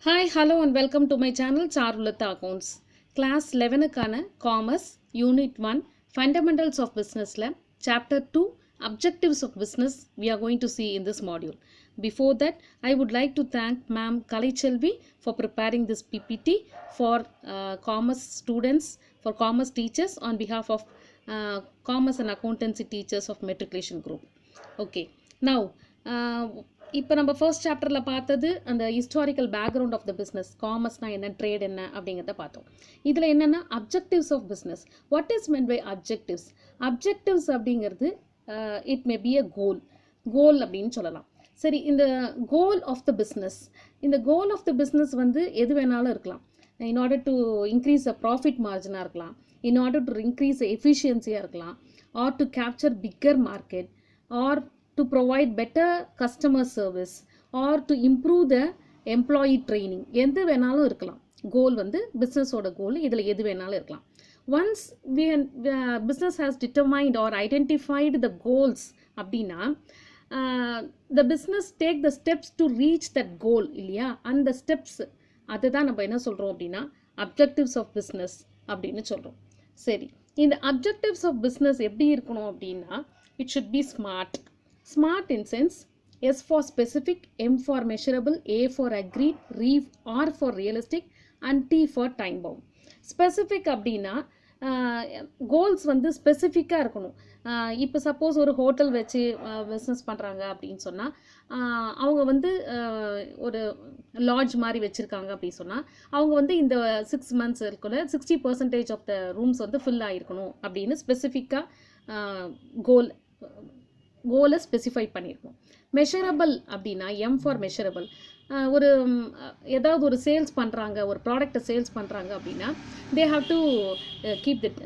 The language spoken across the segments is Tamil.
Hi, hello and welcome to my channel Charulata Accounts. Class 11க்கான Commerce Unit 1 Fundamentals of Business Lab Chapter 2 Objectives of Business we are going to see in this module. Before that, I would like to thank Ma'am Kalichelvi for preparing this PPT for Commerce students, for Commerce teachers on behalf of Commerce and Accountancy teachers of Matriculation Group. Okay, now இப்போ நம்ம ஃபர்ஸ்ட் சாப்டரில் பார்த்தது அந்த historical background of the business, காமர்ஸ்னால் என்ன, ட்ரேட் என்ன அப்படிங்கிறத பார்த்தோம். இதில் என்னென்னா objectives of business. What is meant by objectives? Objectives அப்படிங்கிறது it may be a goal அப்படின்னு சொல்லலாம். சரி, இந்த கோல் ஆஃப் த பிஸ்னஸ், இந்த கோல் ஆஃப் த பிஸ்னஸ் வந்து எது வேணாலும் இருக்கலாம். In order to increase a profit மார்ஜினாக இருக்கலாம், இன் ஆர்டர் டு இன்க்ரீஸ் எஃபிஷியன்சியாக இருக்கலாம், or to capture bigger market, or to provide better customer service or to improve the employee training. எது வேணாலும் இருக்கலாம். கோல் வந்து பிஸ்னஸோட கோல் இதில் எது வேணாலும் இருக்கலாம். Once business has determined or identified the goals அப்படின்னா the business take the steps to reach that goal இல்லையா? அந்த ஸ்டெப்ஸ் அதுதான் நம்ம என்ன சொல்கிறோம் அப்படின்னா அப்ஜெக்டிவ்ஸ் ஆஃப் பிஸ்னஸ் அப்படின்னு சொல்கிறோம். சரி, இந்த அப்ஜெக்டிவ்ஸ் ஆஃப் பிஸ்னஸ் எப்படி இருக்கணும் அப்படின்னா it should be smart. Smart in sense, S for specific, M for measurable, A for agreed, R for realistic and T for time bound. Specific அப்படின்னா கோல்ஸ் வந்து ஸ்பெசிஃபிக்காக இருக்கணும். இப்போ சப்போஸ் ஒரு ஹோட்டல் வச்சு பிஸ்னஸ் பண்ணுறாங்க அப்படின்னு சொன்னால் அவங்க வந்து ஒரு லாட்ஜ் மாதிரி வச்சுருக்காங்க அப்படின்னு சொன்னால் அவங்க வந்து இந்த 6 months இருக்குள்ள 60% ஆஃப் த ரூம்ஸ் வந்து ஃபில் ஆகிருக்கணும் அப்படின்னு ஸ்பெசிஃபிக்காக கோலை ஸ்பெசிஃபை பண்ணியிருக்கோம். மெஷரபிள் அப்படின்னா எம் ஃபார் மெஷரபிள். ஒரு ஏதாவது ஒரு சேல்ஸ் பண்ணுறாங்க, ஒரு ப்ராடக்டை சேல்ஸ் பண்ணுறாங்க அப்படின்னா தே ஹாவ் டு கீப் திட்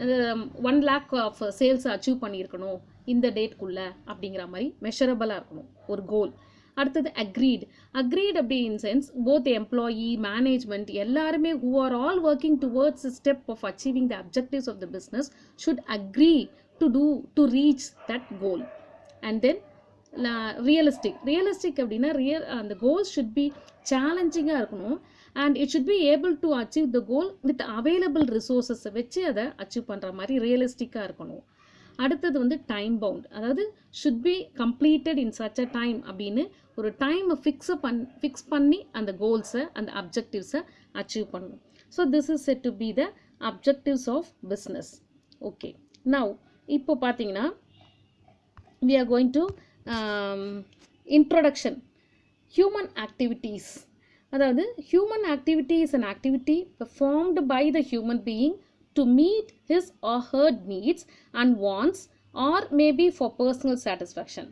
1 lakh ஆஃப் சேல்ஸை அச்சீவ் பண்ணியிருக்கணும் இந்த டேட்குள்ளே அப்படிங்கிற மாதிரி மெஷரபிளாக இருக்கணும் ஒரு கோல். அடுத்தது அக்ரீட் அப்படி in sense both employee management எல்லாருமே who are all working towards step of achieving the objectives of the business should agree to reach that goal. And then realistic அப்படின்னா அந்த கோல் ஷுட் பி சேலஞ்சிங்காக இருக்கணும் and it should be able to achieve the goal with available ரிசோர்ஸஸை வச்சு அதை அச்சீவ் பண்ணுற மாதிரி ரியலிஸ்டிக்காக இருக்கணும். அடுத்தது வந்து டைம் பவுண்ட், அதாவது should be completed in such a time அப்படின்னு ஒரு டைமை ஃபிக்ஸ் பண்ணி அந்த கோல்ஸை அந்த அப்ஜெக்டிவ்ஸை அச்சீவ் பண்ணணும். So this is set to be the objectives of business. Okay, now இப்போ பார்த்தீங்கன்னா we are going to introduction. Human activities, அதாவது human activity is an activity performed by the human being to meet his or her needs and wants or maybe for personal satisfaction.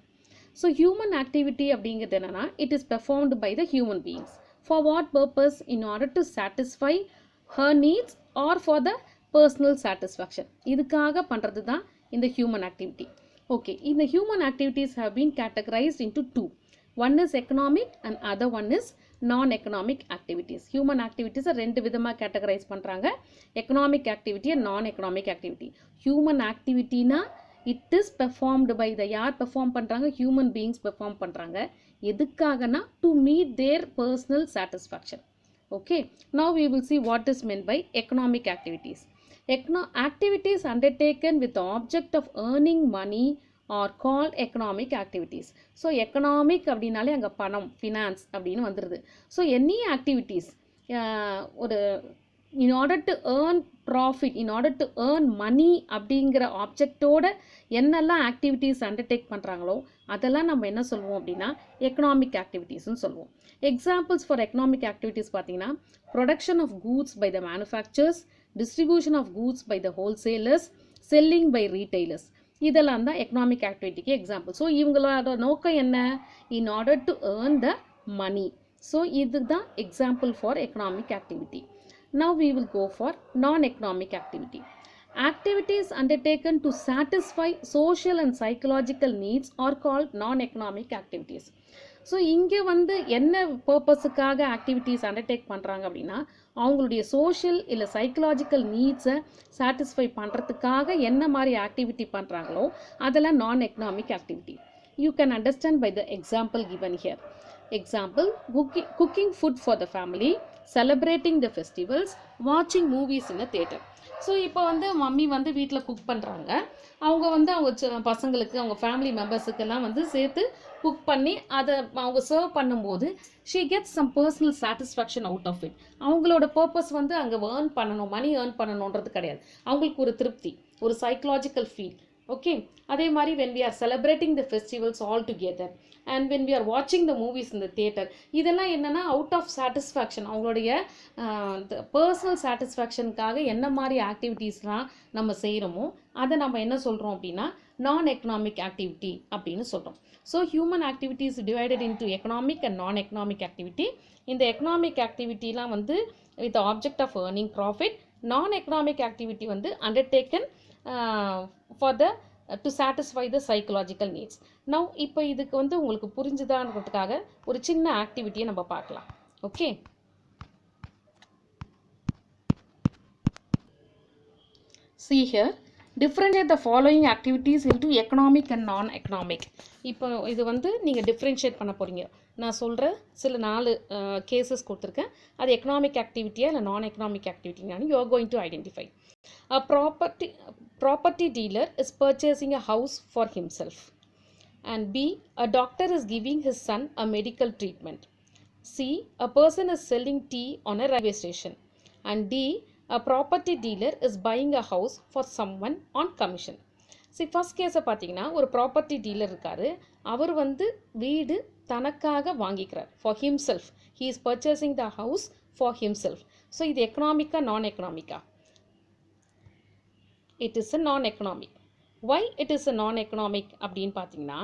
So human activity அப்படிங்கிறது என்னன்னா it is performed by the human beings. For what purpose? In order to satisfy her needs or for the personal satisfaction. இதுக்காக பண்ணுறது தான் இந்த human activity. Okay, in the human activities have been categorized into two. One is economic and other one is non-economic activities. Human activities are ரெண்டு விதமாக categorize பண்ணுறாங்க, economic activity and non-economic activity. Human activityனா it is performed by the யார் perform பண்ணுறாங்க, human beings perform பண்ணுறாங்க. எதுக்காகனா to meet their personal satisfaction. Okay, now we will see what is meant by economic activities. Activities undertaken with the object of earning money are called economic activities. So economic அப்படின்னாலே அங்கே பணம், finance அப்படின்னு வந்துடுது. So any activities ஒரு in order to earn profit, in order to earn money அப்படிங்கிற ஆப்ஜெக்டோட என்னெல்லாம் ஆக்டிவிட்டீஸ் அண்டர்டேக் பண்ணுறாங்களோ அதெல்லாம் நம்ம என்ன சொல்லுவோம் அப்படின்னா எக்கனாமிக் ஆக்டிவிட்டீஸ்னு சொல்லுவோம். எக்ஸாம்பிள்ஸ் ஃபார் எக்கனாமிக் ஆக்டிவிட்டீஸ் பார்த்தீங்கன்னா production of goods by the manufacturers, distribution of goods by the wholesalers, selling by retailers. இதெல்லாம் தான் எக்கனாமிக் ஆக்டிவிட்டிக்கு எக்ஸாம்பிள். ஸோ இவங்களோட நோக்கம் என்ன? In order to earn the money. So இதுதான் example for economic activity. Now we will go for non-economic activity. Activities undertaken to satisfy social and psychological needs are called non-economic activities. So இங்கே வந்து என்ன பர்பஸுக்காக ஆக்டிவிட்டீஸ் அண்டர்டேக் பண்ணுறாங்க அப்படின்னா அவங்களுடைய சோஷியல் இல்லை சைக்கலாஜிக்கல் நீட்ஸை சாட்டிஸ்ஃபை பண்ணுறதுக்காக என்ன மாதிரி ஆக்டிவிட்டி பண்ணுறாங்களோ அதெல்லாம் non economic activity. You can understand by the example given here. Example, cooking food for the family, celebrating the festivals, watching movies in a theater. So இப்போ வந்து மம்மி வந்து வீட்டில் குக் பண்ணுறாங்க. அவங்க வந்து அவங்க பசங்களுக்கு அவங்க ஃபேமிலி மெம்பர்ஸுக்கெல்லாம் வந்து சேர்த்து குக் பண்ணி அதை அவங்க சர்வ் பண்ணும்போது she gets some personal satisfaction out of it. அவங்களோட பர்பஸ் வந்து அங்கே ஏர்ன் பண்ணணும், மணி ஏர்ன் பண்ணணுன்றது கிடையாது. அவங்களுக்கு ஒரு திருப்தி, ஒரு சைக்கலாஜிக்கல் ஃபீல். ஓகே, அதே மாதிரி when we are celebrating the festivals all together and when we are watching the movies in the theater, இதெல்லாம் என்னென்னா அவுட் ஆஃப் சாட்டிஸ்ஃபேக்ஷன், அவங்களுடைய பர்சனல் சாட்டிஸ்ஃபேக்ஷனுக்காக என்ன மாதிரி ஆக்டிவிட்டீஸ்லாம் நம்ம செய்கிறோமோ அதை நம்ம என்ன சொல்கிறோம் அப்படின்னா நான் எக்கனாமிக் ஆக்டிவிட்டி அப்படின்னு சொல்கிறோம். So human activities divided into economic and non economic activity. இந்த எக்கனாமிக் ஆக்டிவிட்டிலாம் வந்து with object of earning profit. Non economic activity வந்து undertaken for the to satisfy the psychological needs. Now இப்போ இதுக்கு வந்து உங்களுக்கு புரிஞ்சுதான்றதுக்காக ஒரு சின்ன ஆக்டிவிட்டியை நம்ம பார்க்கலாம். Okay, see here, differentiate the following activities into economic and non-economic. இப்போ இது வந்து நீங்கள் டிஃப்ரென்ஷியேட் பண்ண போகிறீங்க. நான் சொல்கிற சில 4 கேசஸ் கொடுத்துருக்கேன். அது எக்கனாமிக் ஆக்டிவிட்டியா இல்லை நான் எக்கனாமிக் ஆக்டிவிட்டின்னு you are going to identify. A property dealer is purchasing a house for himself. And B, a doctor is giving his son a medical treatment. C, a person is selling tea on a railway station. And D, a property dealer is buying a house for someone on commission. See, first case பார்த்தீங்கன்னா ஒரு ப்ராப்பர்ட்டி டீலர் இருக்காரு. அவர் வந்து வீடு தனக்காக வாங்கிக்கிறார். for himself. He is purchasing the house for himself. So இது எக்கனாமிக்கா நான் எக்கனாமிக்கா? It is a non-economic. Why it is a non-economic அப்படின்னு பார்த்தீங்கன்னா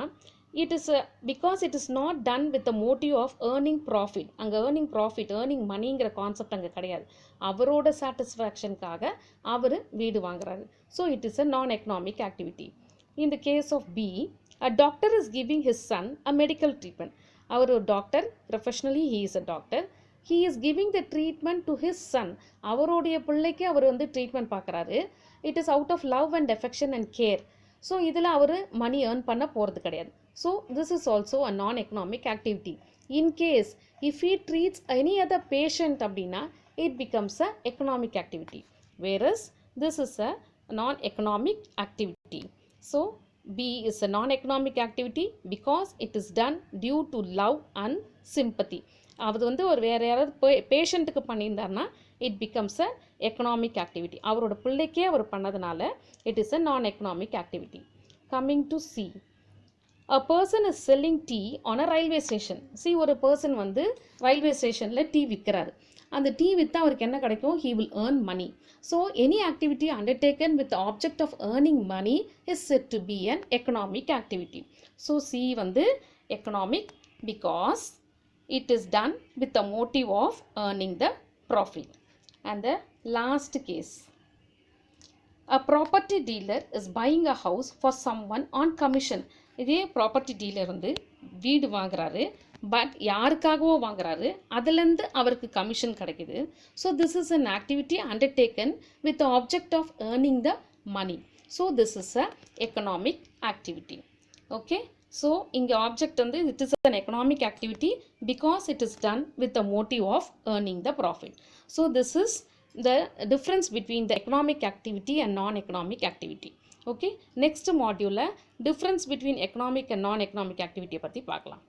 it is because it is not done with the motive of earning profit. அங்கே earning profit, earning moneyங்கிற கான்செப்ட் அங்கே கிடையாது. அவரோட சாட்டிஸ்ஃபேக்ஷனுக்காக அவர் வீடு வாங்குறாரு. So it is a non-economic activity. In the case of B, a doctor is giving his son a medical treatment. அவர் ஒரு doctor, professionally he is a doctor. He is giving the treatment to his son. அவருடைய பிள்ளைக்கு அவர் வந்து ட்ரீட்மெண்ட் பார்க்குறாரு. It is out of love and affection and care. So இதில் அவர் மணி ஏர்ன் பண்ண போகிறது கிடையாது. So this is also a non economic activity. In case if he treats any other patient அப்படின்னா it becomes a economic activity. Whereas this is a non economic activity. So B is a non-economic activity because it is done due to love and sympathy. அது வந்து ஒரு வேறு யாராவது பேஷண்ட்டுக்கு பண்ணியிருந்தாருன்னா it becomes a economic activity. அவரோட பிள்ளைக்கே அவர் பண்ணதுனால it is a non-economic activity. Coming to C, a person is selling tea on a railway station. See, ஒரு person வந்து ரயில்வே ஸ்டேஷனில் டீ விற்கிறாரு. அந்த டீ விற்றா அவருக்கு என்ன கிடைக்கும்? he will earn money. So any activity undertaken with the object of earning money is said to be an economic activity. So C வந்து economic because it is done with the motive of earning the profit. And the last case, a property dealer is buying a house for someone on commission. இதே ப்ராப்பர்ட்டி டீலர் வந்து வீடு வாங்குறாரு, பட் யாருக்காகவோ வாங்குறாரு, அதுலேருந்து அவருக்கு கமிஷன் கிடைக்குது. So this is an activity undertaken with the object of earning the money. So this is a economic activity. Okay, so இங்கே ஆப்ஜெக்ட் வந்து it is an economic activity because it is done with the motive of earning the profit. So this is the difference between the economic activity and non-economic activity. Okay, next module difference between economic and non-economic activity பற்றி பார்க்கலாம்.